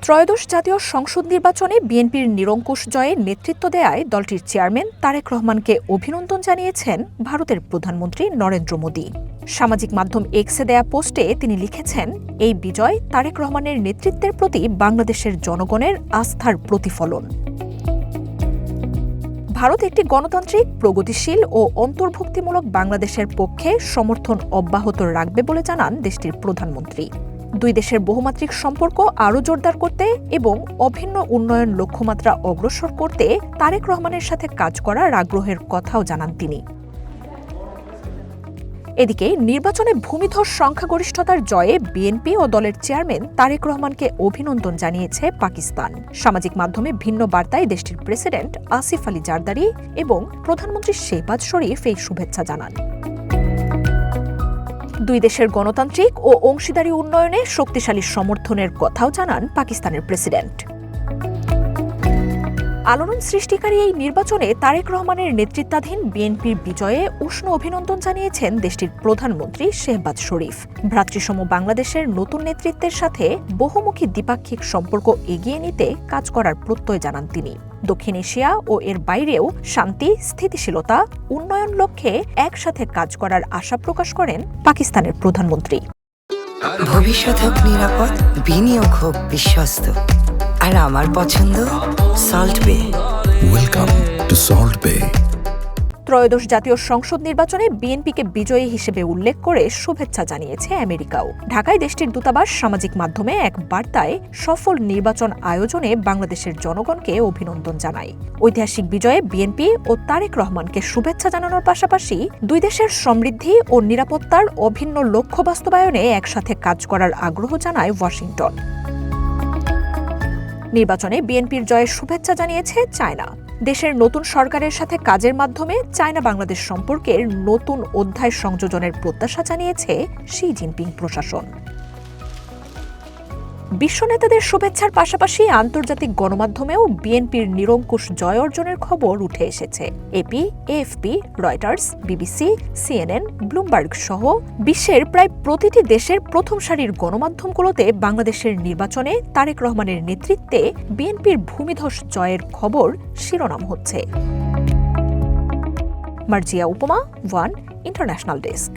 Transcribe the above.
ত্রয়োদশ জাতীয় সংসদ নির্বাচনে বিএনপির নিরঙ্কুশ জয়ে নেতৃত্ব দেয়ায় দলটির চেয়ারম্যান তারেক রহমানকে অভিনন্দন জানিয়েছেন ভারতের প্রধানমন্ত্রী নরেন্দ্র মোদি। সামাজিক মাধ্যম এক্সে দেয়া পোস্টে তিনি লিখেছেন, এই বিজয় তারেক রহমানের নেতৃত্বের প্রতি বাংলাদেশের জনগণের আস্থার প্রতিফলন। ভারত একটি গণতান্ত্রিক, প্রগতিশীল ও অন্তর্ভুক্তিমূলক বাংলাদেশের পক্ষে সমর্থন অব্যাহত রাখবে বলে জানান দেশটির প্রধানমন্ত্রী। দুই দেশের বহুমাত্রিক সম্পর্ক আরও জোরদার করতে এবং অভিন্ন উন্নয়ন লক্ষ্যমাত্রা অগ্রসর করতে তারেক রহমানের সাথে কাজ করার আগ্রহের কথাও জানান তিনি। এদিকে নির্বাচনে ভূমিধস সংখ্যাগরিষ্ঠতার জয়ে বিএনপি ও দলের চেয়ারম্যান তারেক রহমানকে অভিনন্দন জানিয়েছে পাকিস্তান। সামাজিক মাধ্যমে ভিন্ন বার্তায় দেশটির প্রেসিডেন্ট আসিফ আলী জারদারি এবং প্রধানমন্ত্রী শেহবাজ শরীফ এই শুভেচ্ছা জানান। দুই দেশের গণতান্ত্রিক ও অংশীদারি উন্নয়নে শক্তিশালী সমর্থনের কথাও জানান পাকিস্তানের প্রেসিডেন্ট। আলোড়ন সৃষ্টিকারী এই নির্বাচনে তারেক রহমানের নেতৃত্বাধীন বিএনপির বিজয়ে উষ্ণ অভিনন্দন জানিয়েছেন দেশটির প্রধানমন্ত্রী শেহবাজ শরীফ। ভ্রাতৃসম বাংলাদেশের নতুন নেতৃত্বের সাথে বহুমুখী দ্বিপাক্ষিক সম্পর্ক এগিয়ে নিতে কাজ করার প্রত্যয় জানান তিনি। দক্ষিণ এশিয়া ও এর বাইরেও শান্তি, স্থিতিশীলতা, উন্নয়ন লক্ষ্যে একসাথে কাজ করার আশা প্রকাশ করেন পাকিস্তানের প্রধানমন্ত্রী। ভবিষ্যৎ হোক নিরাপদ, বিনিয়োগ হোক বিশ্বস্ত, আর আমার পছন্দ সল্ট বে। ওয়েলকাম টু সল্ট বে। ত্রয়োদশ জাতীয় সংসদ নির্বাচনে বিএনপিকে বিজয়ী হিসেবে উল্লেখ করে শুভেচ্ছা জানিয়েছে আমেরিকাও। ঢাকায় দেশটির দূতাবাস সামাজিক মাধ্যমে এক বার্তায় সফল নির্বাচন আয়োজনে বাংলাদেশের জনগণকে অভিনন্দন জানায়। ঐতিহাসিক বিজয়ে বিএনপি ও তারেক রহমানকে শুভেচ্ছা জানানোর পাশাপাশি দুই দেশের সমৃদ্ধি ও নিরাপত্তার অভিন্ন লক্ষ্য বাস্তবায়নে একসাথে কাজ করার আগ্রহ জানায় ওয়াশিংটন। নির্বাচনে বিএনপির জয়ের শুভেচ্ছা জানিয়েছে চায়না। দেশের নতুন সরকারের সাথে কাজের মাধ্যমে চায়না বাংলাদেশ সম্পর্কের নতুন অধ্যায় সংযোজনের প্রত্যাশা জানিয়েছে শি জিনপিং প্রশাসন। বিশ্ব নেতাদের শুভেচ্ছার পাশাপাশি আন্তর্জাতিক গণমাধ্যমেও বিএনপির নিরঙ্কুশ জয় অর্জনের খবর উঠে এসেছে। AP, AFP, Reuters, BBC, CNN, Bloomberg সহ বিশ্বের প্রায় প্রতিটি দেশের প্রথম সারির গণমাধ্যমগুলোতে বাংলাদেশের নির্বাচনে তারেক রহমানের নেতৃত্বে বিএনপির ভূমিধস জয়ের খবর শিরোনাম হচ্ছে। মার্জিয়া উপমা, ওয়ান ইন্টারন্যাশনাল ডেস্ক।